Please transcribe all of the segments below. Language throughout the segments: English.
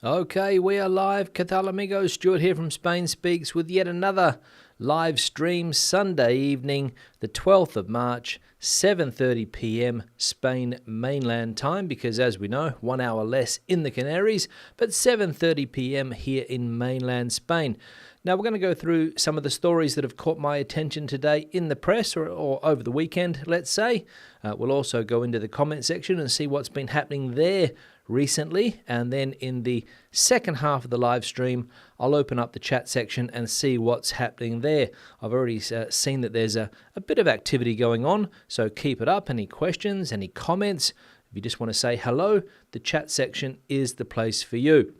Okay, we are live. ¿Qué tal, amigos? Stuart here from Spain Speaks with yet another live stream Sunday evening, the 12th of March, 7:30 p.m. Spain mainland time, because as we know, 1 hour less in the Canaries, but 7:30 p.m. here in mainland Spain. Now, we're going to go through some of the stories that have caught my attention today in the press or over the weekend, let's say. We'll also go into the comment section and see what's been happening there recently. And then in the second half of the live stream, I'll open up the chat section and see what's happening there. I've already seen that there's a bit of activity going on, so keep it up. Any questions, any comments? If you just want to say hello, the chat section is the place for you.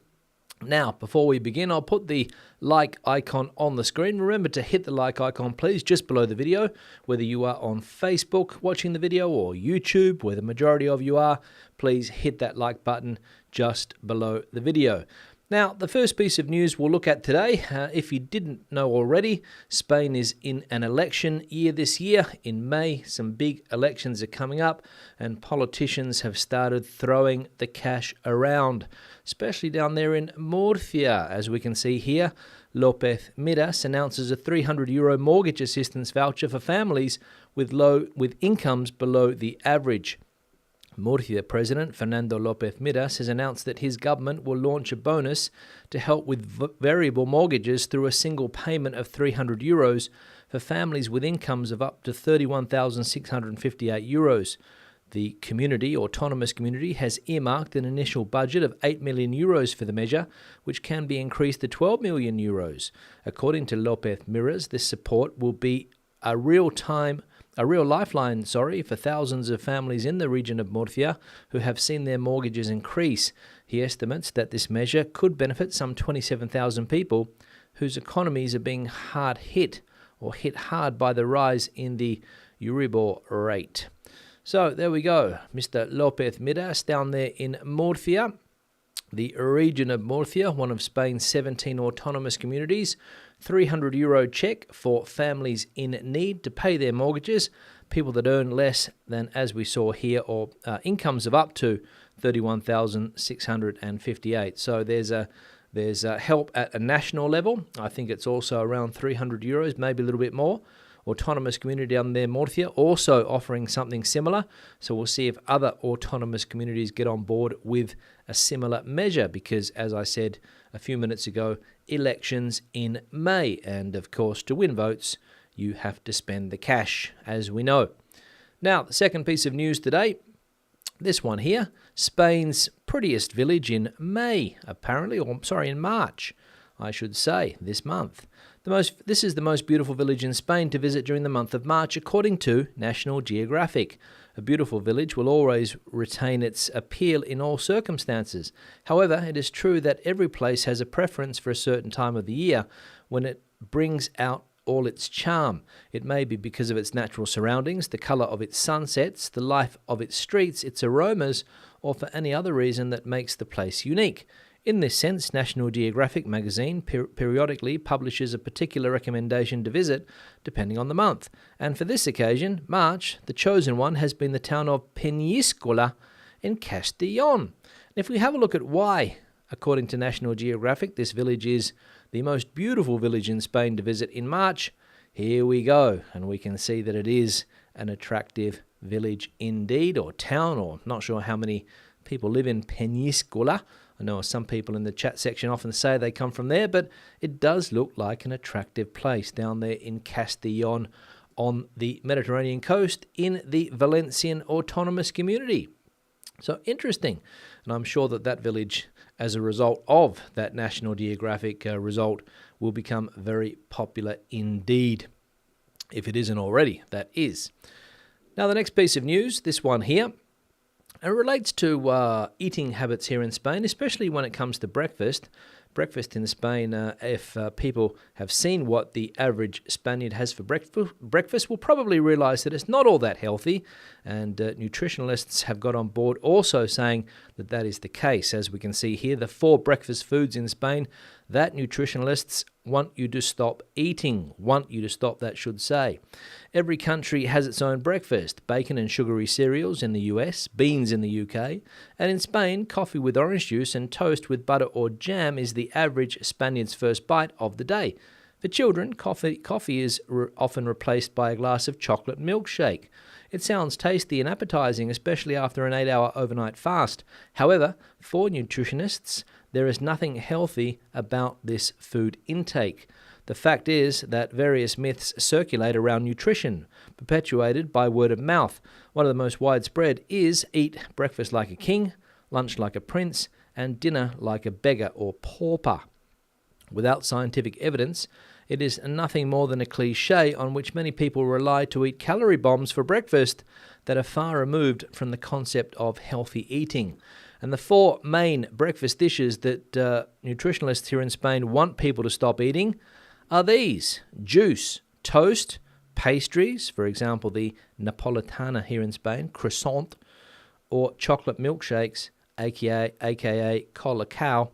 Now, before we begin, I'll put the like icon on the screen. Remember to hit the like icon, please, just below the video, whether you are on Facebook watching the video or YouTube, where the majority of you are. Please hit that like button just below the video. Now, the first piece of news we'll look at today, if you didn't know already, Spain is in an election year this year. In May, some big elections are coming up, and politicians have started throwing the cash around, especially down there in Murcia. As we can see here, López Miras announces a €300 mortgage assistance voucher for families with incomes below the average. Murcia President Fernando López Miras has announced that his government will launch a bonus to help with variable mortgages through a single payment of €300 for families with incomes of up to €31,658. The autonomous community, has earmarked an initial budget of €8 million for the measure, which can be increased to €12 million. According to López Miras, this support will be a real lifeline for thousands of families in the region of Murcia who have seen their mortgages increase. He estimates that this measure could benefit some 27,000 people whose economies are being hit hard by the rise in the Euribor rate. So there we go, Mr. López Miras down there in Murcia. The region of Murcia, one of Spain's 17 autonomous communities, €300 check for families in need to pay their mortgages, people that earn less than, as we saw here, or incomes of up to 31,658. So there's help at a national level. I think it's also around €300, maybe a little bit more. Autonomous community down there, Murcia, also offering something similar. So we'll see if other autonomous communities get on board with a similar measure, because, as I said a few minutes ago, elections in May. And, of course, to win votes, you have to spend the cash, as we know. Now, the second piece of news today, this one here, Spain's prettiest village in May, in March, I should say, this month. This is the most beautiful village in Spain to visit during the month of March, according to National Geographic. A beautiful village will always retain its appeal in all circumstances. However, it is true that every place has a preference for a certain time of the year when it brings out all its charm. It may be because of its natural surroundings, the colour of its sunsets, the life of its streets, its aromas, or for any other reason that makes the place unique. In this sense, National Geographic magazine periodically publishes a particular recommendation to visit, depending on the month. And for this occasion, March, the chosen one has been the town of Peñíscola in Castellón. And if we have a look at why, according to National Geographic, this village is the most beautiful village in Spain to visit in March, here we go. And we can see that it is an attractive village indeed, or town, or not sure how many people live in Peñíscola. I know some people in the chat section often say they come from there, but it does look like an attractive place down there in Castellón on the Mediterranean coast in the Valencian Autonomous Community. So interesting. And I'm sure that village, as a result of that National Geographic result, will become very popular indeed. If it isn't already, that is. Now, the next piece of news, this one here, it relates to eating habits here in Spain, especially when it comes to breakfast. Breakfast in Spain, if people have seen what the average Spaniard has for breakfast, will probably realise that it's not all that healthy. And nutritionalists have got on board also saying that is the case. As we can see here, the 4 breakfast foods in Spain that nutritionalists want you to stop eating, want you to stop, that should say. Every country has its own breakfast: bacon and sugary cereals in the US, beans in the UK, and in Spain, coffee with orange juice and toast with butter or jam is the average Spaniard's first bite of the day. For children, coffee is often replaced by a glass of chocolate milkshake. It sounds tasty and appetizing, especially after an 8-hour overnight fast. However, for nutritionists, there is nothing healthy about this food intake. The fact is that various myths circulate around nutrition, perpetuated by word of mouth. One of the most widespread is eat breakfast like a king, lunch like a prince, and dinner like a beggar or pauper. Without scientific evidence, it is nothing more than a cliche on which many people rely to eat calorie bombs for breakfast that are far removed from the concept of healthy eating. And the 4 main breakfast dishes that nutritionalists here in Spain want people to stop eating are these: juice, toast, pastries, for example, the Napolitana here in Spain, croissant, or chocolate milkshakes, aka colacao,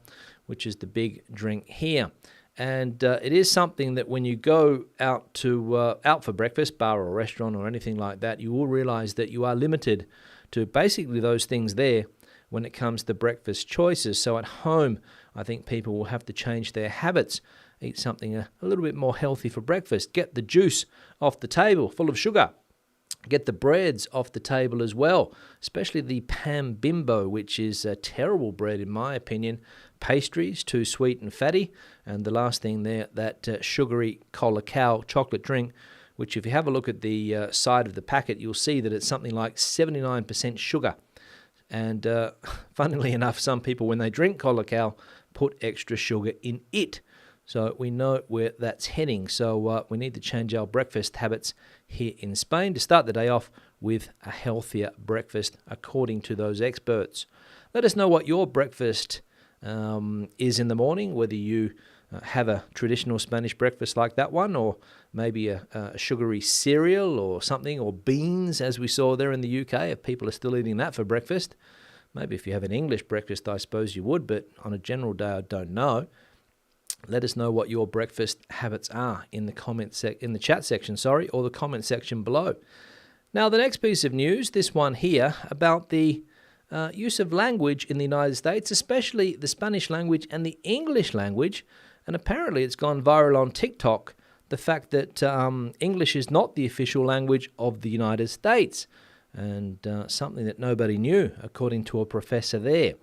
which is the big drink here. And it is something that when you go out for breakfast, bar or restaurant or anything like that, you will realize that you are limited to basically those things there when it comes to breakfast choices. So at home, I think people will have to change their habits, eat something a little bit more healthy for breakfast, get the juice off the table full of sugar, get the breads off the table as well, especially the pan bimbo, which is a terrible bread in my opinion. Pastries, too sweet and fatty. And the last thing there, that sugary colacao chocolate drink, which if you have a look at the side of the packet, you'll see that it's something like 79% sugar. And funnily enough, some people, when they drink colacao, put extra sugar in it. So we know where that's heading. So we need to change our breakfast habits here in Spain to start the day off with a healthier breakfast, according to those experts. Let us know what your breakfast is in the morning, whether you have a traditional Spanish breakfast like that one, or maybe a sugary cereal or something, or beans, as we saw there in the UK, if people are still eating that for breakfast. Maybe if you have an English breakfast, I suppose you would, but on a general day, I don't know. Let us know what your breakfast habits are in the in the chat section, or the comment section below. Now, the next piece of news, this one here, about the use of language in the United States, especially the Spanish language and the English language. And apparently it's gone viral on TikTok, the fact that English is not the official language of the United States. And something that nobody knew, according to a professor there.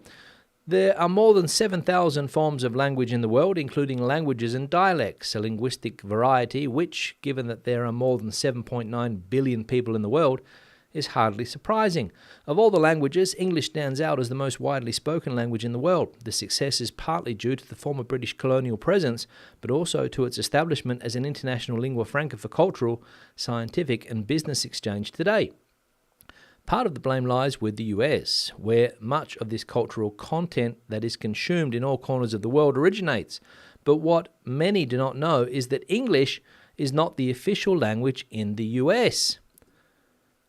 There are more than 7,000 forms of language in the world, including languages and dialects, a linguistic variety which, given that there are more than 7.9 billion people in the world, is hardly surprising. Of all the languages, English stands out as the most widely spoken language in the world. The success is partly due to the former British colonial presence, but also to its establishment as an international lingua franca for cultural, scientific and business exchange today. Part of the blame lies with the US, where much of this cultural content that is consumed in all corners of the world originates. But what many do not know is that English is not the official language in the US.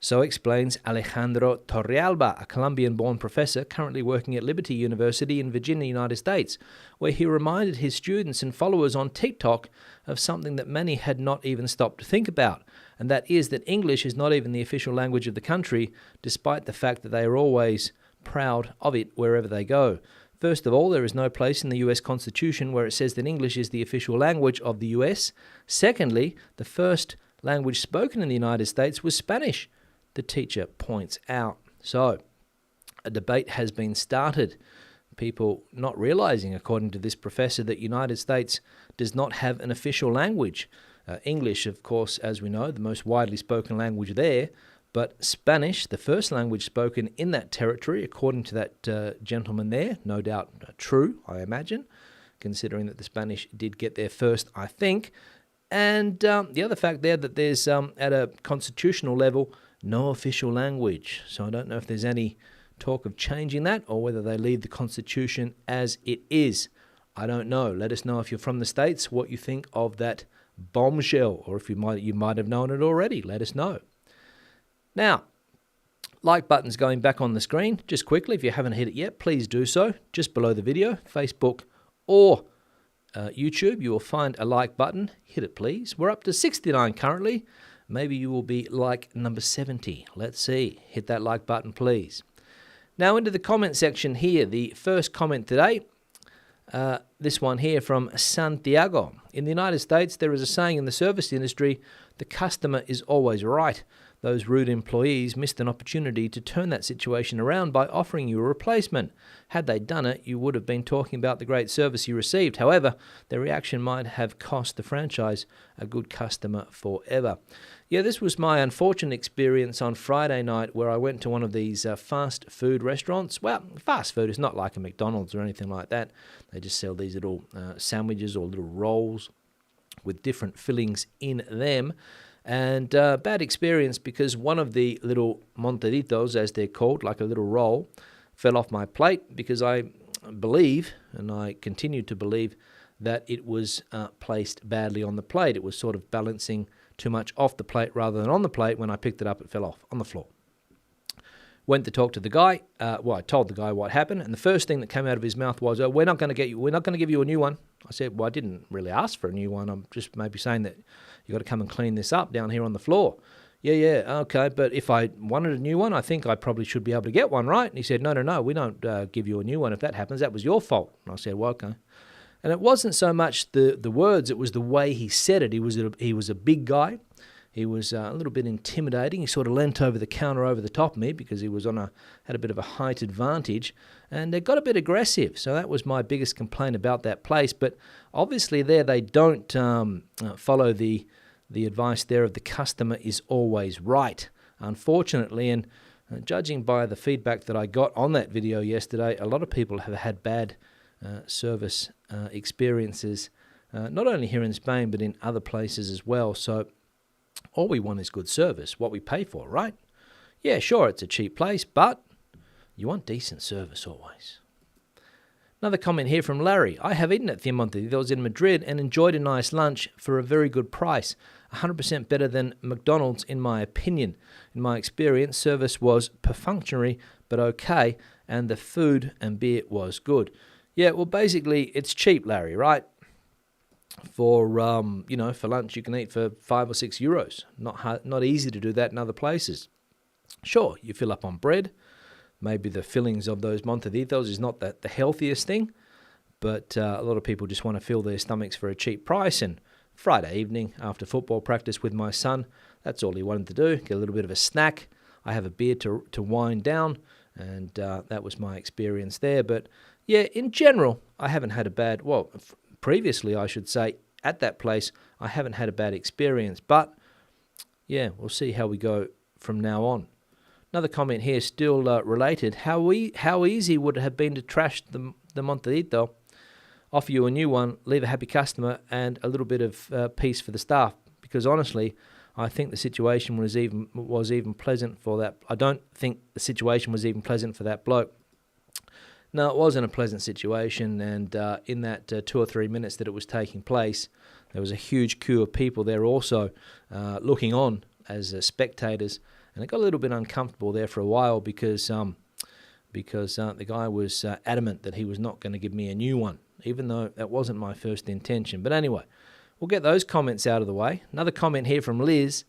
So explains Alejandro Torrealba, a Colombian-born professor currently working at Liberty University in Virginia, United States, where he reminded his students and followers on TikTok of something that many had not even stopped to think about, and that is that English is not even the official language of the country, despite the fact that they are always proud of it wherever they go. First of all, there is no place in the US Constitution where it says that English is the official language of the US. Secondly, the first language spoken in the United States was Spanish, the teacher points out. So, a debate has been started. People not realizing, according to this professor, that United States does not have an official language. English, of course, as we know, the most widely spoken language there, but Spanish, the first language spoken in that territory, according to that gentleman there, no doubt true, I imagine, considering that the Spanish did get there first, I think. And the other fact there that there's, at a constitutional level, no official language. So I don't know if there's any talk of changing that or whether they leave the Constitution as it is. I don't know. Let us know if you're from the States what you think of that bombshell, or if you might have known it already. Let us know. Now, like button's going back on the screen. Just quickly, if you haven't hit it yet, please do so. Just below the video, Facebook or YouTube, you will find a like button. Hit it, please. We're up to 69 currently. Maybe you will be like number 70. Let's see. Hit that like button, please. Now into the comment section here. The first comment today, this one here from Santiago. In the United States, there is a saying in the service industry, the customer is always right. Those rude employees missed an opportunity to turn that situation around by offering you a replacement. Had they done it, you would have been talking about the great service you received. However, their reaction might have cost the franchise a good customer forever. Yeah, this was my unfortunate experience on Friday night where I went to one of these fast food restaurants. Well, fast food is not like a McDonald's or anything like that. They just sell these little sandwiches or little rolls with different fillings in them. And bad experience because one of the little montaditos, as they're called, like a little roll, fell off my plate because I believe, and I continue to believe, that it was placed badly on the plate. It was sort of balancing too much off the plate rather than on the plate. When I picked it up, it fell off on the floor. Went to talk to the guy. I told the guy what happened, and the first thing that came out of his mouth was, "Oh, we're not going to give you a new one." I said, "Well, I didn't really ask for a new one. I'm just maybe saying that you got to come and clean this up down here on the floor." Yeah, okay, but if I wanted a new one, I think I probably should be able to get one, right? And he said, no, we don't give you a new one. If that happens, that was your fault. And I said, well, okay. And it wasn't so much the words, it was the way he said it. He was a big guy. He was a little bit intimidating. He sort of leant over the counter over the top of me because he was had a bit of a height advantage, and it got a bit aggressive. So that was my biggest complaint about that place. But obviously there they don't follow the advice there of the customer is always right, unfortunately. And judging by the feedback that I got on that video yesterday, a lot of people have had bad service experiences, not only here in Spain, but in other places as well. So all we want is good service, what we pay for, right? Yeah, sure, it's a cheap place, but you want decent service always. Another comment here from Larry. I have eaten at Montaditos in Madrid and enjoyed a nice lunch for a very good price. 100% better than McDonald's in my opinion. In my experience, service was perfunctory but okay, and the food and beer was good. Yeah, well, basically, it's cheap, Larry, right? For for lunch you can eat for €5 or €6. Not easy to do that in other places. Sure, you fill up on bread. Maybe the fillings of those montaditos is not the healthiest thing, but a lot of people just want to fill their stomachs for a cheap price. And Friday evening after football practice with my son, that's all he wanted to do, get a little bit of a snack. I have a beer to wind down, and that was my experience there. But yeah, in general, I haven't had a bad, previously I should say, at that place, I haven't had a bad experience. But yeah, we'll see how we go from now on. Another comment here, still related. How easy would it have been to trash the montadito, offer you a new one, leave a happy customer, and a little bit of peace for the staff? Because honestly, I think the situation was even pleasant for that. I don't think the situation was even pleasant for that bloke. No, it wasn't a pleasant situation, and in that 2 or 3 minutes that it was taking place, there was a huge queue of people there also looking on as spectators. And it got a little bit uncomfortable there for a while because the guy was adamant that he was not going to give me a new one, even though that wasn't my first intention. But anyway, we'll get those comments out of the way. Another comment here from Liz.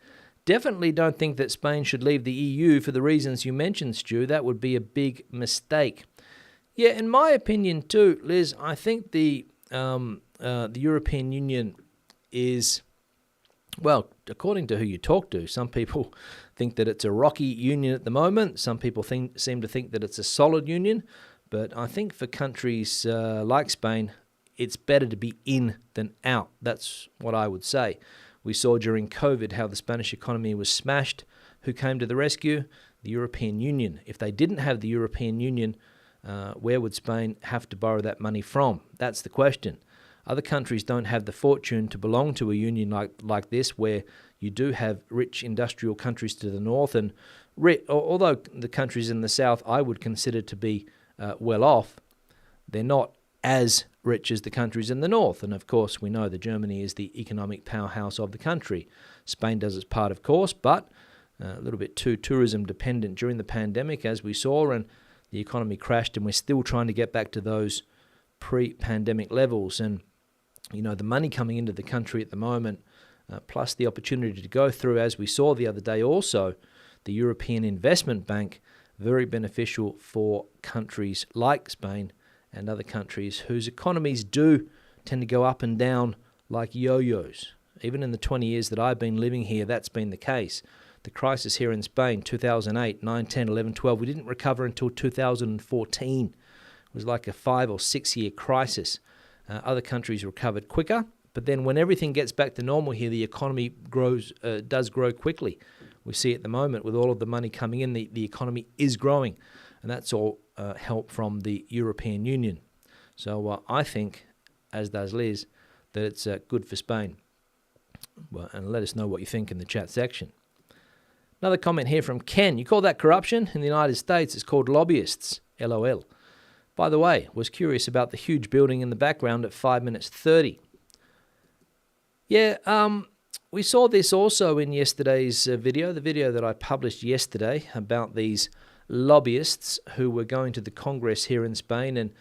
Definitely don't think that Spain should leave the EU for the reasons you mentioned, Stu. That would be a big mistake. Yeah, in my opinion too, Liz, I think the European Union is, well, according to who you talk to, some people think that it's a rocky union at the moment. Some people seem to think that it's a solid union. But I think for countries like Spain, it's better to be in than out. That's what I would say. We saw during COVID how the Spanish economy was smashed. Who came to the rescue? The European Union. If they didn't have the European Union, where would Spain have to borrow that money from? That's the question. Other countries don't have the fortune to belong to a union like this, where you do have rich industrial countries to the north, and although the countries in the south I would consider to be well off, they're not as rich as the countries in the north. And of course, we know that Germany is the economic powerhouse of the country. Spain does its part, of course, but a little bit too tourism dependent during the pandemic, as we saw, and the economy crashed, and we're still trying to get back to those pre-pandemic levels. And the money coming into the country at the moment, plus the opportunity to go through, as we saw the other day also, the European Investment Bank, very beneficial for countries like Spain and other countries whose economies do tend to go up and down like yo-yos. Even in the 20 years that I've been living here, that's been the case. The crisis here in Spain, 2008, 9, 10, 11, 12, we didn't recover until 2014. It was like a 5 or 6 year crisis. Other countries recovered quicker, but then when everything gets back to normal here, the economy does grow quickly. We see at the moment with all of the money coming in, the economy is growing, and that's all help from the European Union. So I think, as does Liz, that it's good for Spain. Well, and let us know what you think in the chat section. Another comment here from Ken. You call that corruption? In the United States, it's called lobbyists. LOL. By the way, was curious about the huge building in the background at 5 minutes 30. Yeah, we saw this also in yesterday's video, the video that I published yesterday about these lobbyists who were going to the Congress here in Spain and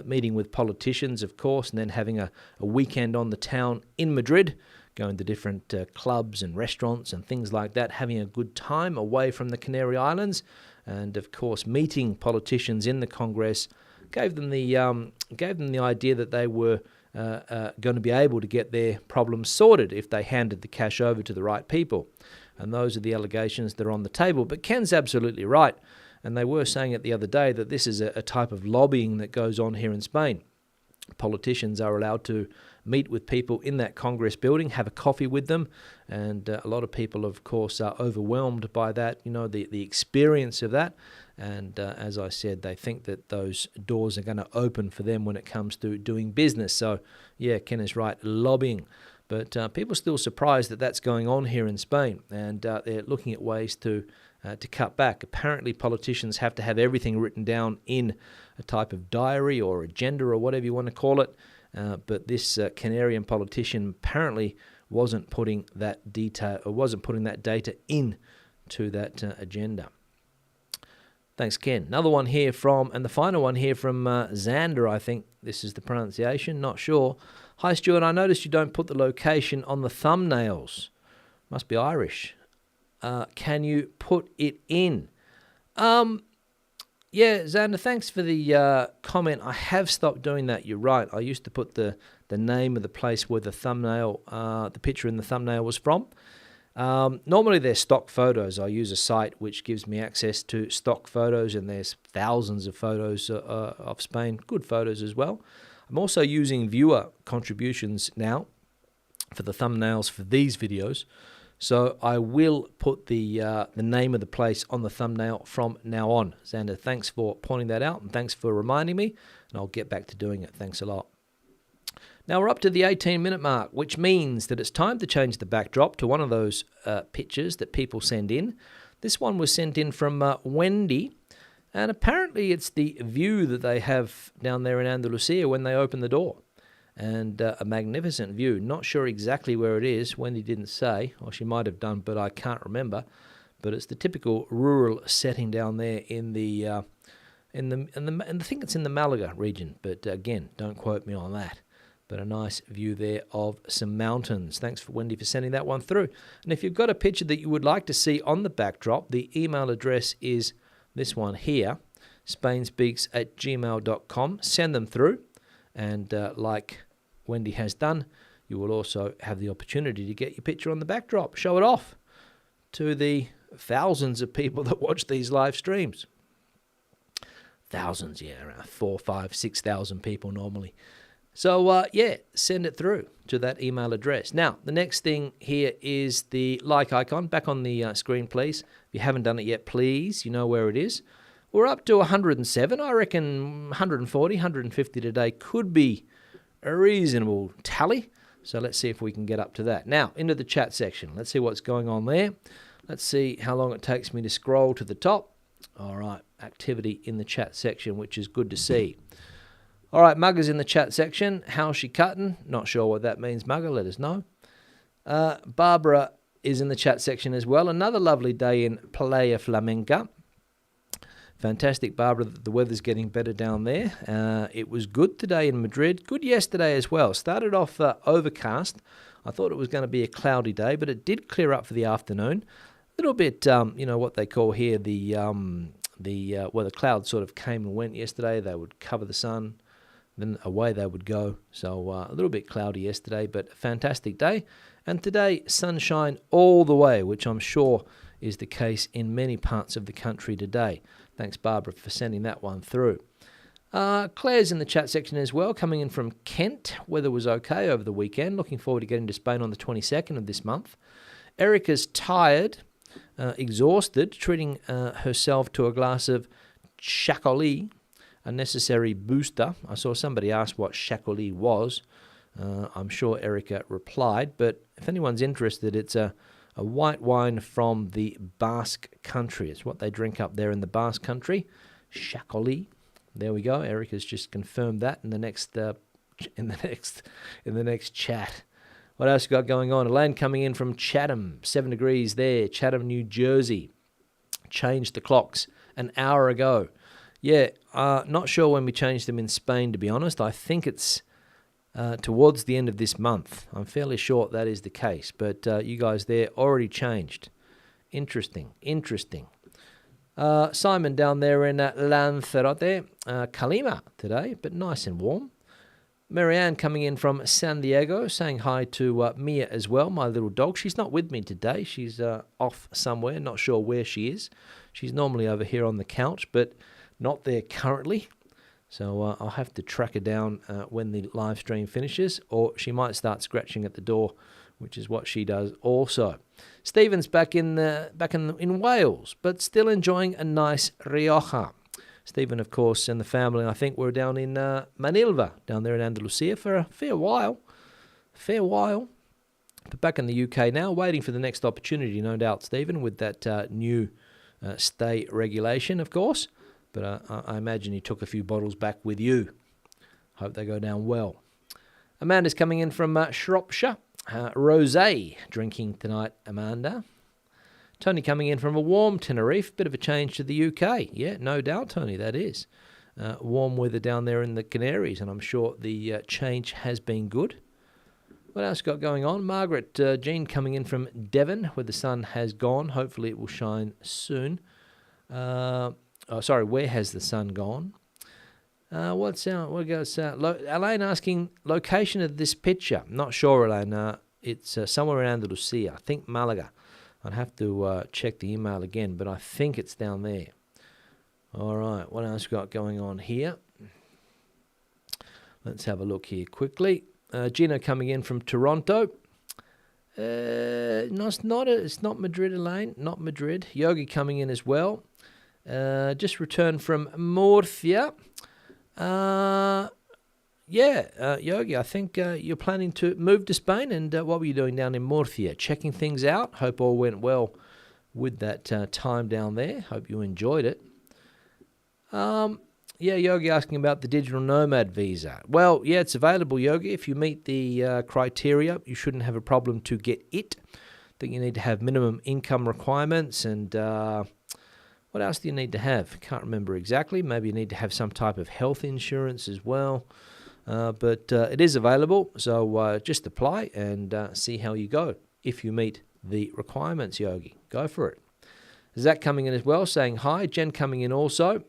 meeting with politicians, of course, and then having a weekend on the town in Madrid, going to different clubs and restaurants and things like that, having a good time away from the Canary Islands, and of course meeting politicians in the Congress gave them the idea that they were going to be able to get their problems sorted if they handed the cash over to the right people. And those are the allegations that are on the table. But Ken's absolutely right. And they were saying it the other day that this is a type of lobbying that goes on here in Spain. Politicians are allowed to meet with people in that Congress building, have a coffee with them, and a lot of people, of course, are overwhelmed by that, the experience of that. And as I said, they think that those doors are going to open for them when it comes to doing business. So, yeah, Ken is right, lobbying. But people are still surprised that that's going on here in Spain, and they're looking at ways to cut back. Apparently, politicians have to have everything written down in a type of diary or agenda or whatever you want to call it. But this Canarian politician apparently wasn't putting that data in to that agenda. Thanks, Ken. Another one here and the final one here from Xander, I think this is the pronunciation, not sure. Hi, Stuart, I noticed you don't put the location on the thumbnails. Must be Irish. Can you put it in? Yeah, Xander, thanks for the comment. I have stopped doing that. You're right. I used to put the name of the place where the picture in the thumbnail was from. Normally they're stock photos. I use a site which gives me access to stock photos, and there's thousands of photos of Spain, good photos as well. I'm also using viewer contributions now for the thumbnails for these videos. So I will put the name of the place on the thumbnail from now on. Xander, thanks for pointing that out, and thanks for reminding me, and I'll get back to doing it. Thanks a lot. Now we're up to the 18-minute mark, which means that it's time to change the backdrop to one of those pictures that people send in. This one was sent in from Wendy, and apparently it's the view that they have down there in Andalusia when they open the door. And a magnificent view. Not sure exactly where it is. Wendy didn't say, or she might have done, but I can't remember. But it's the typical rural setting down there in the I think it's in the Malaga region. But again, don't quote me on that. But a nice view there of some mountains. Thanks for Wendy for sending that one through. And if you've got a picture that you would like to see on the backdrop, the email address is this one here, spainspeaks@gmail.com. Send them through. And like Wendy has done, you will also have the opportunity to get your picture on the backdrop. Show it off to the thousands of people that watch these live streams. Thousands, yeah, around 4, 5, 6,000 people normally. So, yeah, send it through to that email address. Now, the next thing here is the like icon. Back on the screen, please. If you haven't done it yet, please, you know where it is. We're up to 107. I reckon 140, 150 today could be a reasonable tally. So let's see if we can get up to that. Now, into the chat section. Let's see what's going on there. Let's see how long it takes me to scroll to the top. All right, activity in the chat section, which is good to see. All right, Mugger's in the chat section. How's she cutting? Not sure what that means, Mugger. Let us know. Barbara is in the chat section as well. Another lovely day in Playa Flamenca. Fantastic, Barbara, that the weather's getting better down there. It was good today in Madrid. Good yesterday as well. Started off overcast. I thought it was going to be a cloudy day, but it did clear up for the afternoon. A little bit, what they call here where the clouds sort of came and went yesterday. They would cover the sun, then away they would go. So a little bit cloudy yesterday, but a fantastic day. And today, sunshine all the way, which I'm sure is the case in many parts of the country today. Thanks, Barbara, for sending that one through. Claire's in the chat section as well, coming in from Kent. Weather was okay over the weekend. Looking forward to getting to Spain on the 22nd of this month. Erica's tired, exhausted, treating herself to a glass of Chacolí, a necessary booster. I saw somebody ask what Chacolí was. I'm sure Erica replied, but if anyone's interested, it's a white wine from the Basque country. It's what they drink up there in the Basque country. Chacolí. There we go. Erica's just confirmed that in the next chat. What else you got going on? Elaine coming in from Chatham, 7 degrees there, Chatham, New Jersey. Changed the clocks an hour ago. Yeah, not sure when we changed them in Spain, to be honest. I think it's towards the end of this month. I'm fairly sure that is the case, but you guys there already changed. Interesting. Simon down there in Lanzarote, Calima today, but nice and warm. Marianne coming in from San Diego, saying hi to Mia as well, my little dog. She's not with me today. She's off somewhere, not sure where she is. She's normally over here on the couch, but not there currently. So I'll have to track her down when the live stream finishes, or she might start scratching at the door, which is what she does also. Stephen's back in Wales, but still enjoying a nice Rioja. Stephen, of course, and the family, I think, were down in Manilva, down there in Andalusia, for a fair while. But back in the UK now, waiting for the next opportunity, no doubt, Stephen, with that new stay regulation, of course. But I imagine you took a few bottles back with you. Hope they go down well. Amanda's coming in from Shropshire. Rosé drinking tonight, Amanda. Tony coming in from a warm Tenerife. Bit of a change to the UK. Yeah, no doubt, Tony, that is. Warm weather down there in the Canaries, and I'm sure the change has been good. What else got going on? Margaret Jean coming in from Devon, where the sun has gone. Hopefully it will shine soon. Where has the sun gone? Elaine asking location of this picture. Not sure, Elaine. It's somewhere in Andalusia. I think Malaga. I'd have to check the email again, but I think it's down there. All right, what else we got going on here? Let's have a look here quickly. Gina coming in from Toronto. No, it's not Madrid, Elaine. Not Madrid. Yogi coming in as well. Just returned from Murcia. Yogi, I think you're planning to move to Spain, and what were you doing down in Murcia? Checking things out. Hope all went well with that time down there. Hope you enjoyed it. Yogi asking about the digital nomad visa. Well, yeah, it's available, Yogi. If you meet the criteria, you shouldn't have a problem to get it. I think you need to have minimum income requirements, and what else do you need to have? Can't remember exactly. Maybe you need to have some type of health insurance as well. But it is available, so just apply and see how you go. If you meet the requirements, Yogi, go for it. Zach coming in as well, saying hi. Jen coming in also.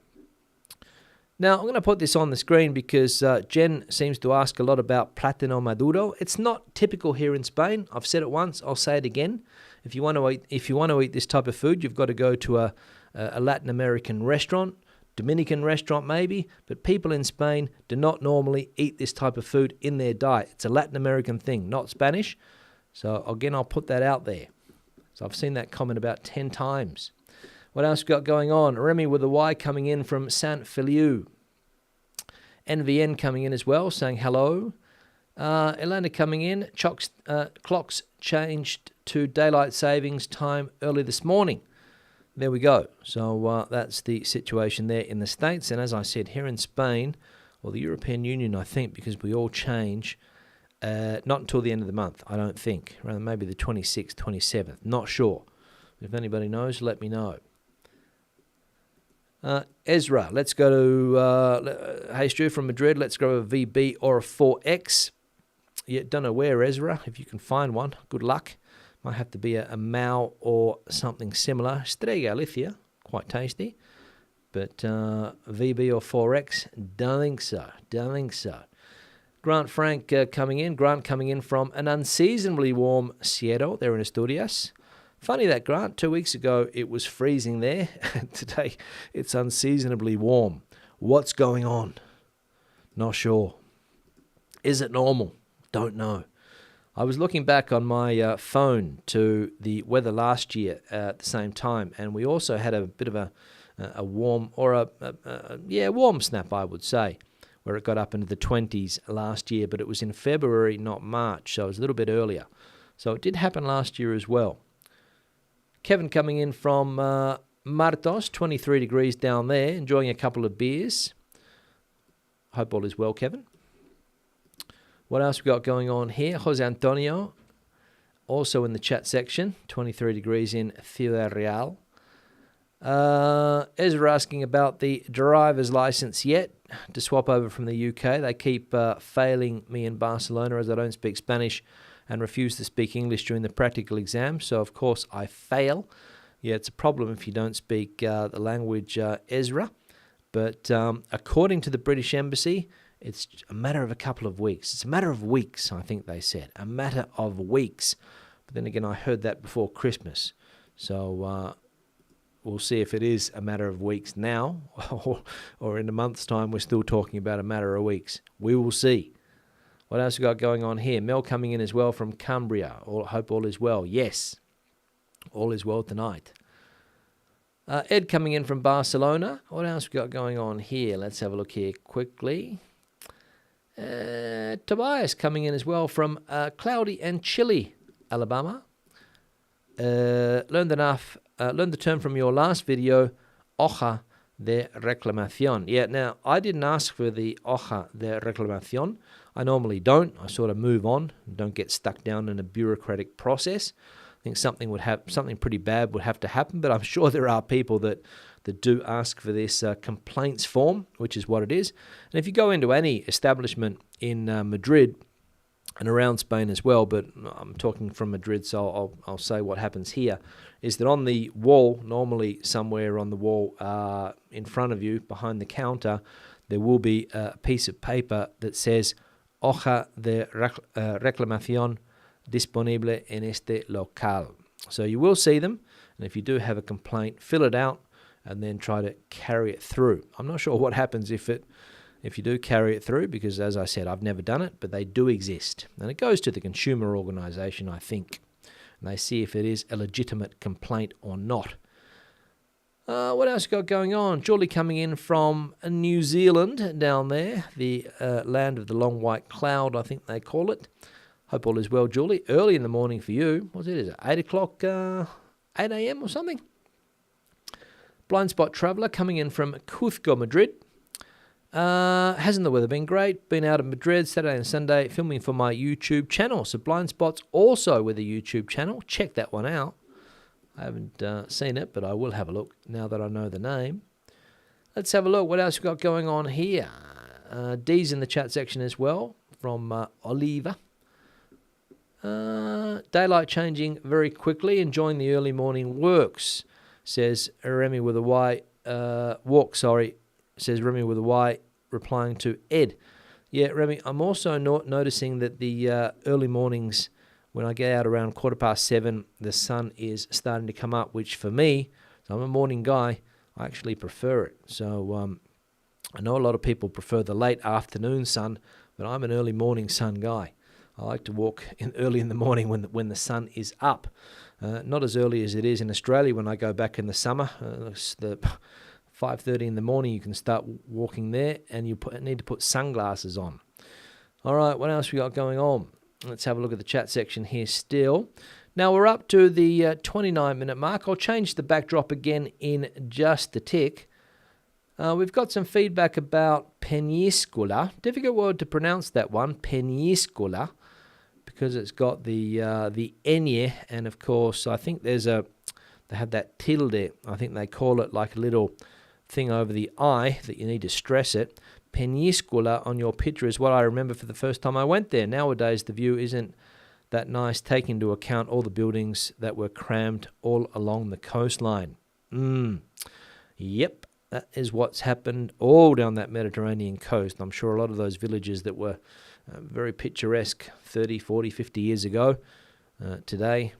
Now, I'm going to put this on the screen because Jen seems to ask a lot about plátano maduro. It's not typical here in Spain. I've said it once. I'll say it again. If you want to eat this type of food, you've got to go to a Latin American restaurant, Dominican restaurant maybe, but people in Spain do not normally eat this type of food in their diet. It's a Latin American thing, not Spanish. So again, I'll put that out there. So I've seen that comment about 10 times. What else got going on? Remy with a Y coming in from Sant Feliu. NVN coming in as well, saying hello. Elena coming in. Clocks changed to daylight savings time early this morning. There we go. So that's the situation there in the States. And as I said, here in Spain, or the European Union, I think, because we all change, not until the end of the month, I don't think. Around maybe the 26th, 27th. Not sure. If anybody knows, let me know. Ezra, let's go to, hey Stu from Madrid, let's go a VB or a 4X. Yeah, don't know where, Ezra. If you can find one, good luck. Might have to be a Mao or something similar. Strega Lithia, quite tasty. But VB or 4X, don't think so. Don't think so. Grant Frank coming in. Grant coming in from an unseasonably warm Sierra there in Asturias. Funny that, Grant. 2 weeks ago, it was freezing there. Today, it's unseasonably warm. What's going on? Not sure. Is it normal? Don't know. I was looking back on my phone to the weather last year at the same time, and we also had a bit of a warm, or warm snap, I would say, where it got up into the 20s last year, but it was in February, not March, so it was a little bit earlier. So it did happen last year as well. Kevin coming in from Martos, 23 degrees down there, enjoying a couple of beers. Hope all is well, Kevin. What else we got going on here? Jose Antonio, also in the chat section, 23 degrees in Ciudad Real. Ezra asking about the driver's license yet to swap over from the UK. They keep failing me in Barcelona as I don't speak Spanish and refuse to speak English during the practical exam. So, of course, I fail. Yeah, it's a problem if you don't speak the language, Ezra. But according to the British Embassy, it's a matter of a couple of weeks. It's a matter of weeks, I think they said. A matter of weeks. But then again, I heard that before Christmas. So we'll see if it is a matter of weeks now or in a month's time we're still talking about a matter of weeks. We will see. What else we got going on here? Mel coming in as well from Cumbria. Hope all is well. Yes, all is well tonight. Ed coming in from Barcelona. What else we got going on here? Let's have a look here quickly. Tobias coming in as well from cloudy and chilly Alabama. Learned the term from your last video, hoja de reclamación. Yeah, now I didn't ask for the hoja de reclamación. I normally don't. I sort of move on and don't get stuck down in a bureaucratic process. I think something pretty bad would have to happen, but I'm sure there are people that do ask for this complaints form, which is what it is. And if you go into any establishment in Madrid and around Spain as well, but I'm talking from Madrid, so I'll say what happens here, is that on the wall, normally somewhere on the wall in front of you, behind the counter, there will be a piece of paper that says hoja de reclamación disponible en este local. So you will see them, and if you do have a complaint, fill it out and then try to carry it through. I'm not sure what happens if you do carry it through, because as I said, I've never done it, but they do exist. And it goes to the consumer organisation, I think, and they see if it is a legitimate complaint or not. What else got going on? Julie coming in from New Zealand down there, the land of the long white cloud, I think they call it. Hope all is well, Julie. Early in the morning for you. What's it? Is it 8 o'clock, 8 a.m. or something? Blind Spot Traveller coming in from Cuzco, Madrid. Hasn't the weather been great? Been out of Madrid Saturday and Sunday filming for my YouTube channel. So Blind Spot's also with a YouTube channel. Check that one out. I haven't seen it, but I will have a look now that I know the name. Let's have a look. What else we got going on here? D's in the chat section as well from Oliva. Daylight changing very quickly. Enjoying the early morning works, says Remy with a Y. Says Remy with a Y, replying to Ed. Yeah, Remy, I'm also noticing that the early mornings, when I get out around 7:15, the sun is starting to come up, which for me, so I'm a morning guy, I actually prefer it. So I know a lot of people prefer the late afternoon sun, but I'm an early morning sun guy. I like to walk early in the morning when the sun is up. Not as early as it is in Australia when I go back in the summer. The 5:30 in the morning you can start walking there, and you need to put sunglasses on. All right, what else we got going on? Let's have a look at the chat section here still. Now we're up to the 29-minute mark. I'll change the backdrop again in just a tick. We've got some feedback about Peñíscola. Difficult word to pronounce that one, Peñíscola, because it's got the ñ, and of course I think they have that tilde. I think they call it like a little thing over the I that you need to stress it. Peníscola on your picture is what I remember for the first time I went there. Nowadays, the view isn't that nice, taking into account all the buildings that were crammed all along the coastline. Yep, that is what's happened all down that Mediterranean coast. I'm sure a lot of those villages that were very picturesque 30, 40, 50 years ago, today,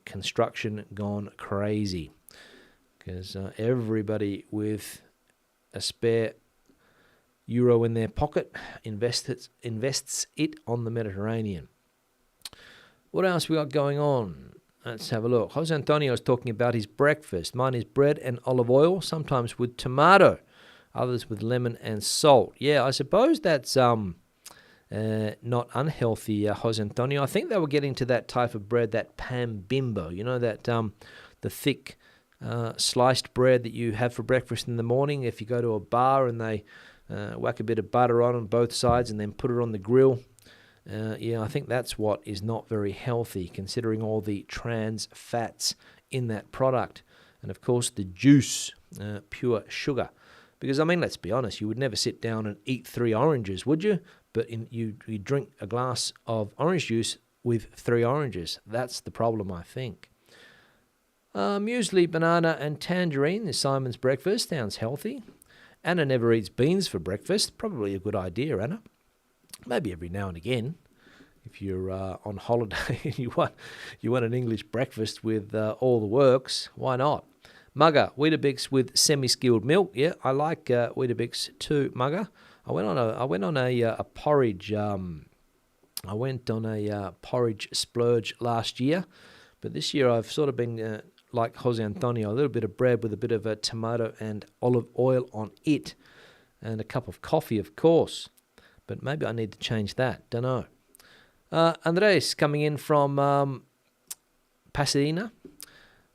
construction gone crazy. Because everybody with a spare euro in their pocket invests it on the Mediterranean. What else we got going on? Let's have a look. Jose Antonio is talking about his breakfast. Mine is bread and olive oil, sometimes with tomato, others with lemon and salt. Yeah, I suppose that's not unhealthy, Jose Antonio. I think they were getting to that type of bread, that pan bimbo, that the thick sliced bread that you have for breakfast in the morning. If you go to a bar and they whack a bit of butter on both sides and then put it on the grill. I think that's what is not very healthy, considering all the trans fats in that product. And, of course, the juice, pure sugar. Because, let's be honest, you would never sit down and eat 3 oranges, would you? But you drink a glass of orange juice with 3 oranges. That's the problem, I think. Muesli, banana and tangerine is Simon's breakfast. Sounds healthy. Anna never eats beans for breakfast. Probably a good idea, Anna. Maybe every now and again, if you're on holiday and you want an English breakfast with all the works, why not? Mugger, Weetabix with semi-skimmed milk. Yeah, I like Weetabix too, Mugger. I went on a porridge. I went on a porridge splurge last year, but this year I've sort of been like Jose Antonio, a little bit of bread with a bit of tomato and olive oil on it, and a cup of coffee, of course. But maybe I need to change that. Don't know. Andres coming in from Pasadena.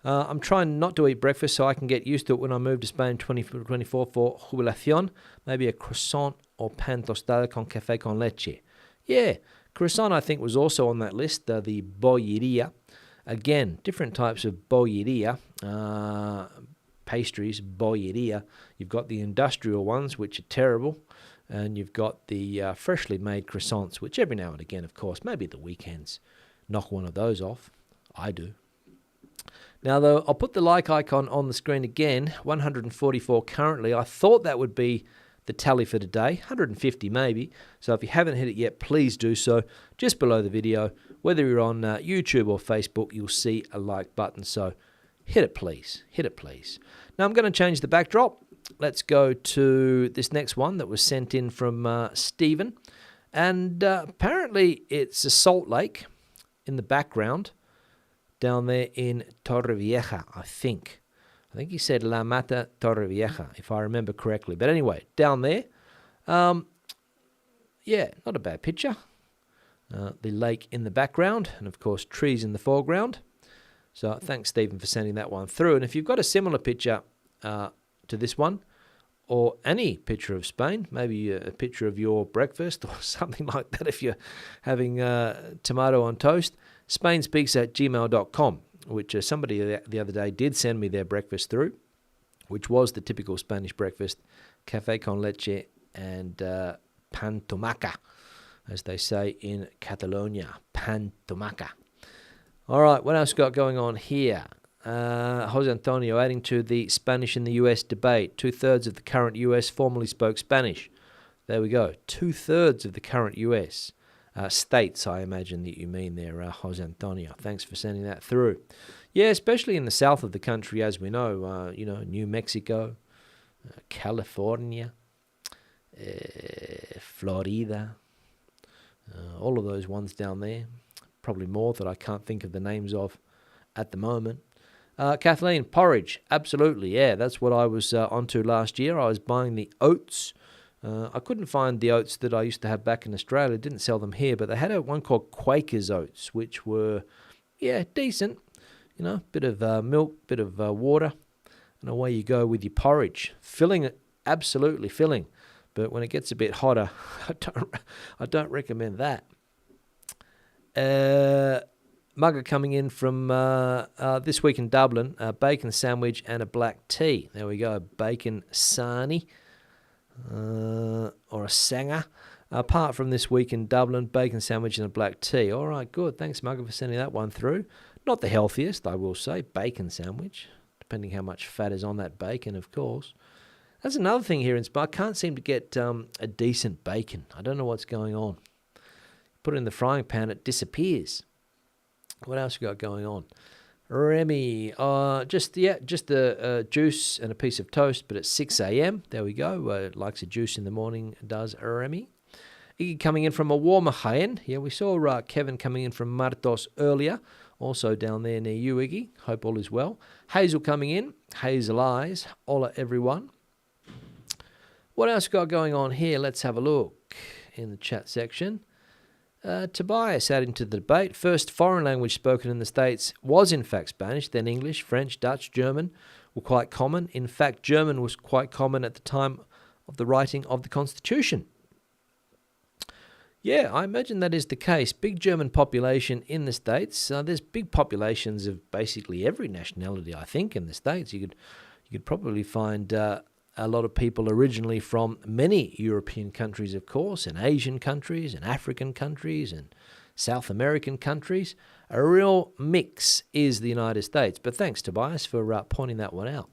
I'm trying not to eat breakfast so I can get used to it when I move to Spain 2024 for jubilación. Maybe a croissant or pan tostada con café con leche. Yeah, croissant I think was also on that list, the bollería. Again, different types of bollería. Pastries, bollería. You've got the industrial ones, which are terrible. And you've got the freshly made croissants, which every now and again, of course, maybe at the weekends, knock one of those off. I do. Now, though, I'll put the like icon on the screen again. 144 currently. I thought that would be the tally for today. 150 maybe. So if you haven't hit it yet, please do so. Just below the video, whether you're on YouTube or Facebook, you'll see a like button. So hit it, please. Hit it, please. Now, I'm going to change the backdrop. Let's go to this next one that was sent in from Stephen. And apparently it's a salt lake in the background down there in Torrevieja, I think. I think he said La Mata Torrevieja, if I remember correctly. But anyway, down there, not a bad picture. The lake in the background and, of course, trees in the foreground. So thanks, Stephen, for sending that one through. And if you've got a similar picture to this one, or any picture of Spain, maybe a picture of your breakfast or something like that if you're having tomato on toast, spainspeaks@gmail.com, which somebody the other day did send me their breakfast through, which was the typical Spanish breakfast, café con leche and pan tomaca, as they say in Catalonia, pan tomaca. All right, what else got going on here? Jose Antonio adding to the Spanish in the US debate. 2/3 of the current US formerly spoke Spanish. There we go. 2/3 of the current US states, I imagine that you mean there, Jose Antonio. Thanks for sending that through. Yeah, especially in the south of the country, as we know, New Mexico, California, Florida, all of those ones down there. Probably more that I can't think of the names of at the moment. Kathleen, porridge, absolutely, yeah, that's what I was onto last year. I was buying the oats. I couldn't find the oats that I used to have back in Australia. Didn't sell them here, but they had one called Quaker's oats, which were, decent. Bit of milk, bit of water, and away you go with your porridge. Filling, absolutely filling. But when it gets a bit hotter, I don't recommend that. Mugger coming in from This Week in Dublin, a bacon sandwich and a black tea. There we go, bacon sarnie or a sanger. Apart from This Week in Dublin, bacon sandwich and a black tea. All right, good. Thanks, Mugger, for sending that one through. Not the healthiest, I will say, bacon sandwich, depending how much fat is on that bacon, of course. That's another thing here in Spain. I can't seem to get a decent bacon. I don't know what's going on. Put it in the frying pan, it disappears. What else we got going on? Remy, just a juice and a piece of toast, but at 6 a.m. There we go. Likes a juice in the morning, does Remy. Iggy coming in from a warmer Jaén. Yeah, we saw Kevin coming in from Martos earlier, also down there near you, Iggy. Hope all is well. Hazel coming in. Hazel Eyes. Hola, everyone. What else got going on here? Let's have a look in the chat section. Tobias adding to the debate. First foreign language spoken in the States was in fact Spanish, then English, French, Dutch, German were quite common. In fact, German was quite common at the time of the writing of the Constitution. Yeah, I imagine that is the case. Big German population in the States. There's big populations of basically every nationality, I think, in the States. You could probably find a lot of people originally from many European countries, of course, and Asian countries, and African countries, and South American countries. A real mix is the United States. But thanks, Tobias, for pointing that one out.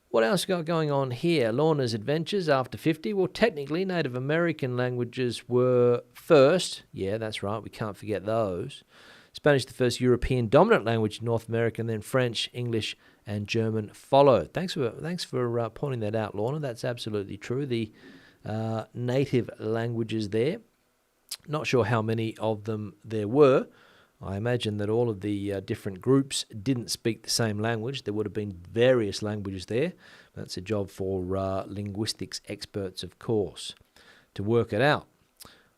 What else got going on here? Lorna's Adventures after 50. Well, technically, Native American languages were first. Yeah, that's right. We can't forget those. Spanish, the first European dominant language in North America, and then French, English, and German followed. Thanks for pointing that out, Lorna. That's absolutely true. The native languages there. Not sure how many of them there were. I imagine that all of the different groups didn't speak the same language. There would have been various languages there. That's a job for linguistics experts, of course, to work it out.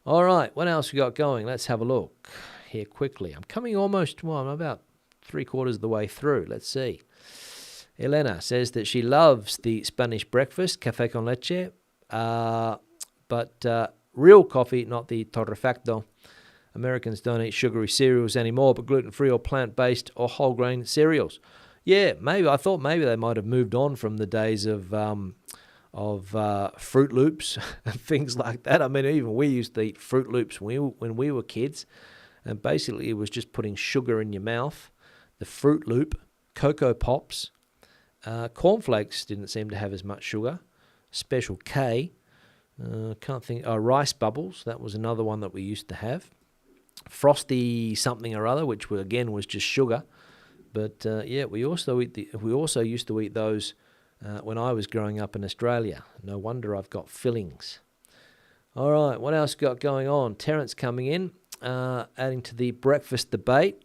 All right, what else we got going? Let's have a look here quickly. I'm about 3/4 of the way through. Let's see. Elena says that she loves the Spanish breakfast, café con leche, but real coffee, not the torrefacto. Americans don't eat sugary cereals anymore, but gluten-free or plant-based or whole grain cereals. Yeah, maybe. I thought maybe they might have moved on from the days of Fruit Loops and things like that. I mean, even we used to eat Fruit Loops when we were kids, and basically it was just putting sugar in your mouth. The Fruit Loop, Cocoa Pops, cornflakes didn't seem to have as much sugar. Special K, can't think. Rice Bubbles, that was another one that we used to have. Frosty something or other, which again was just sugar. But yeah, we also used to eat those when I was growing up in Australia. No wonder I've got fillings. All right, what else got going on? Terence coming in, adding to the breakfast debate.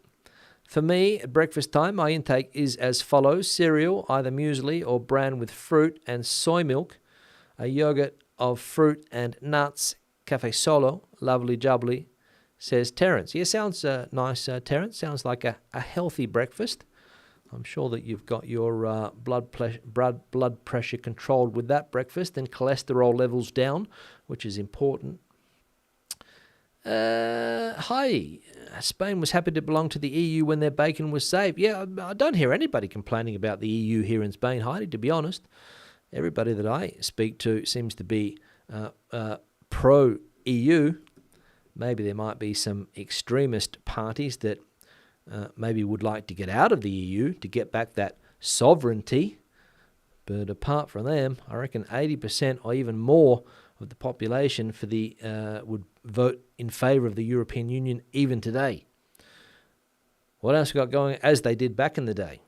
For me, at breakfast time, my intake is as follows. Cereal, either muesli or bran with fruit and soy milk, a yogurt of fruit and nuts, cafe solo, lovely jubbly, says Terence. Yeah, sounds nice, Terence. Sounds like a healthy breakfast. I'm sure that you've got your blood pressure controlled with that breakfast and cholesterol levels down, which is important. Hi, Spain was happy to belong to the EU when their bacon was saved. Yeah, I don't hear anybody complaining about the EU here in Spain, Heidi, to be honest. Everybody that I speak to seems to be pro-EU. Maybe there might be some extremist parties that maybe would like to get out of the EU to get back that sovereignty. But apart from them, I reckon 80% or even more of the population would vote in favour of the European Union even today. What else we got going, as they did back in the day?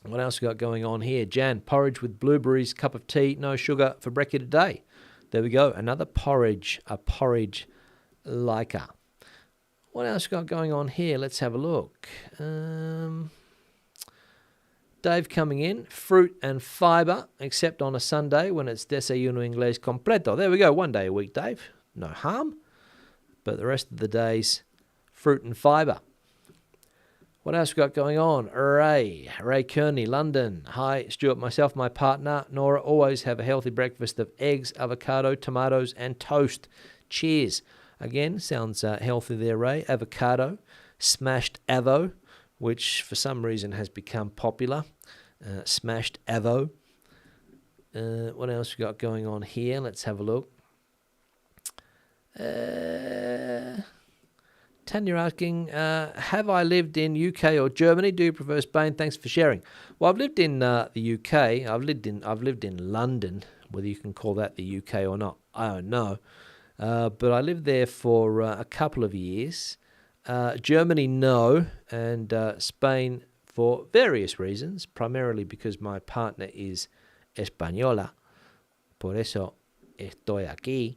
What else we got going on here? Jan, porridge with blueberries, cup of tea, no sugar for brekkie today. There we go, another porridge, a porridge liker. What else we got going on here? Let's have a look. Dave coming in, fruit and fibre, except on a Sunday when it's desayuno inglés completo. There we go, one day a week, Dave. No harm. But the rest of the days, fruit and fibre. What else we got going on? Ray Kearney, London. Hi, Stuart, myself, my partner, Nora, always have a healthy breakfast of eggs, avocado, tomatoes and toast. Cheers. Again, sounds healthy there, Ray. Avocado smashed avo, which for some reason has become popular. Smashed avo. What else we got going on here? Let's have a look. Tanya asking, have I lived in UK or Germany? Do you prefer Spain? Thanks for sharing. Well, I've lived in the UK. I've lived in London. Whether you can call that the UK or not, I don't know. But I lived there for a couple of years. Germany, no, and Spain for various reasons, primarily because my partner is española. Por eso estoy aquí.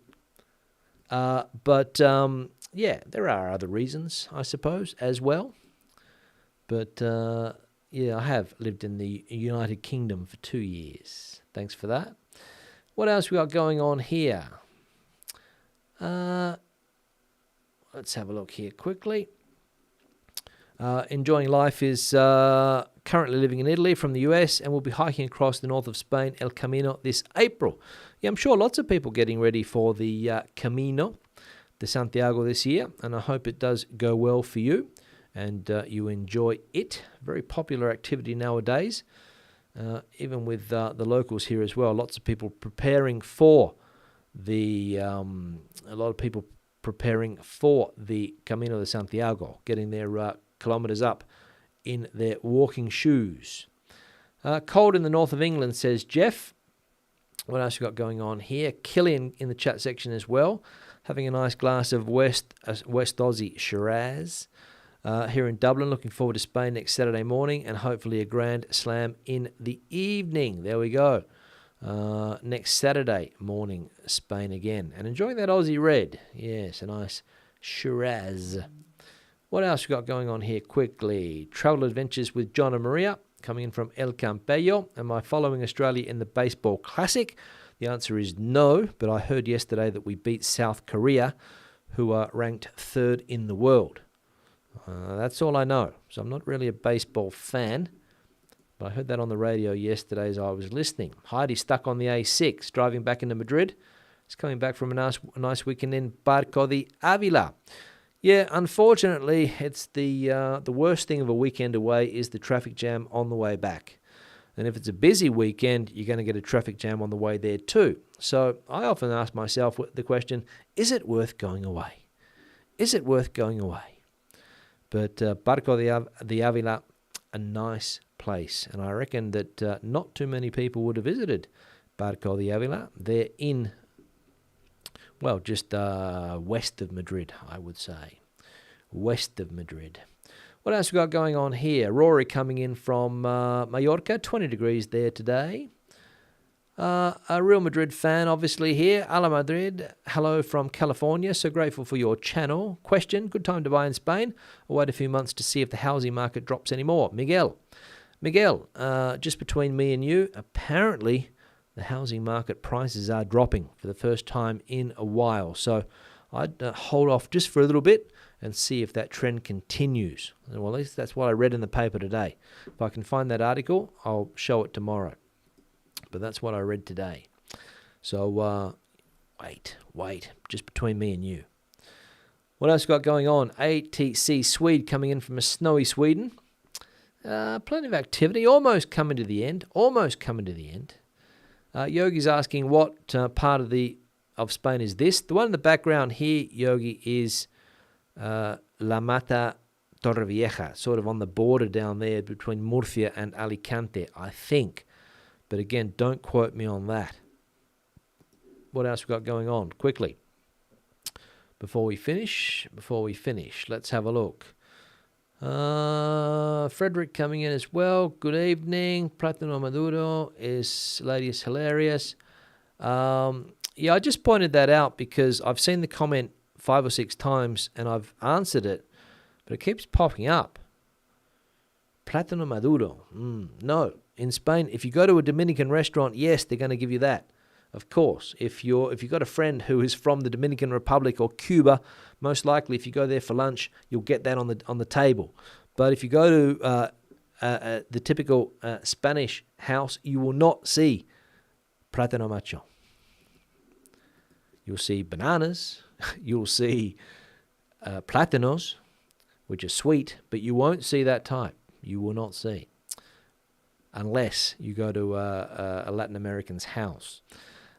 But yeah, there are other reasons, I suppose, as well. But yeah, I have lived in the United Kingdom for 2 years. Thanks for that. What else we got going on here? Let's have a look here quickly. Enjoying life is currently living in Italy from the US and will be hiking across the north of Spain, El Camino, this April. Yeah, I'm sure lots of people getting ready for the Camino de Santiago this year, and I hope it does go well for you and you enjoy it. Very popular activity nowadays, even with the locals here as well. Lots of people preparing for the Camino de Santiago, getting their kilometres up in their walking shoes. Cold in the north of England, says Jeff. What else we got going on here? Killian in the chat section as well, having a nice glass of West Aussie Shiraz here in Dublin. Looking forward to Spain next Saturday morning and hopefully a grand slam in the evening. There we go. Next Saturday morning, Spain again. And enjoying that Aussie red. Yes, a nice Shiraz. What else we got going on here quickly? Travel adventures with John and Maria, coming in from El Campello. Am I following Australia in the Baseball Classic? The answer is no, but I heard yesterday that we beat South Korea, who are ranked 3rd in the world. That's all I know. So I'm not really a baseball fan, but I heard that on the radio yesterday as I was listening. Heidi stuck on the A6, driving back into Madrid. He's coming back from a nice weekend in Barco de Avila. Yeah, unfortunately, it's the worst thing of a weekend away is the traffic jam on the way back. And if it's a busy weekend, you're going to get a traffic jam on the way there too. So I often ask myself the question, is it worth going away? Is it worth going away? But Barco de Avila, a nice place. And I reckon that not too many people would have visited Barco de Avila. They're in, well, just west of Madrid, I would say. West of Madrid. What else we got going on here? Rory coming in from Mallorca, 20 degrees there today. A Real Madrid fan, obviously, here. Ala Madrid, hello from California. So grateful for your channel. Question, good time to buy in Spain? I'll wait a few months to see if the housing market drops anymore. Miguel, just between me and you, apparently the housing market prices are dropping for the first time in a while. So I'd hold off just for a little bit and see if that trend continues. Well, at least that's what I read in the paper today. If I can find that article, I'll show it tomorrow. But that's what I read today. So wait, just between me and you. What else got going on? ATC Swede coming in from a snowy Sweden. Plenty of activity, almost coming to the end. Yogi's asking what part of Spain is this. The one in the background here, Yogi, is La Mata Torrevieja, sort of on the border down there between Murcia and Alicante, I think. But again, don't quote me on that. What else we got going on? Quickly. Before we finish, let's have a look. Frederick coming in as well. Good evening. Platano Maduro lady is hilarious. Yeah, I just pointed that out because I've seen the comment 5 or 6 times and I've answered it, but it keeps popping up. Platano Maduro. No. In Spain, if you go to a Dominican restaurant, yes, they're going to give you that. Of course. If you've got a friend who is from the Dominican Republic or Cuba, most likely if you go there for lunch, you'll get that on the table. But if you go to the typical Spanish house, you will not see plátano macho. You'll see bananas. You'll see plátanos, which are sweet, but you won't see that type. You will not see, unless you go to a Latin American's house.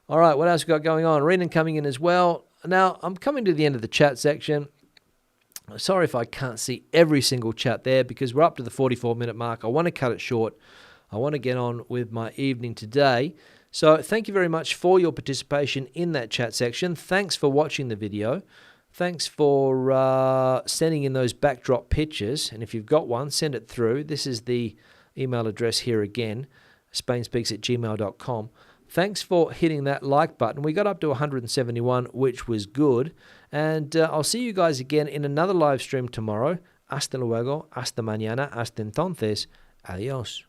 All right, what else we got going on? Renan coming in as well. Now, I'm coming to the end of the chat section. Sorry if I can't see every single chat there, because we're up to the 44-minute mark. I want to cut it short. I want to get on with my evening today. So thank you very much for your participation in that chat section. Thanks for watching the video. Thanks for sending in those backdrop pictures. And if you've got one, send it through. This is the email address here again, spainspeaks@gmail.com. Thanks for hitting that like button. We got up to 171, which was good. And I'll see you guys again in another live stream tomorrow. Hasta luego, hasta mañana, hasta entonces. Adiós.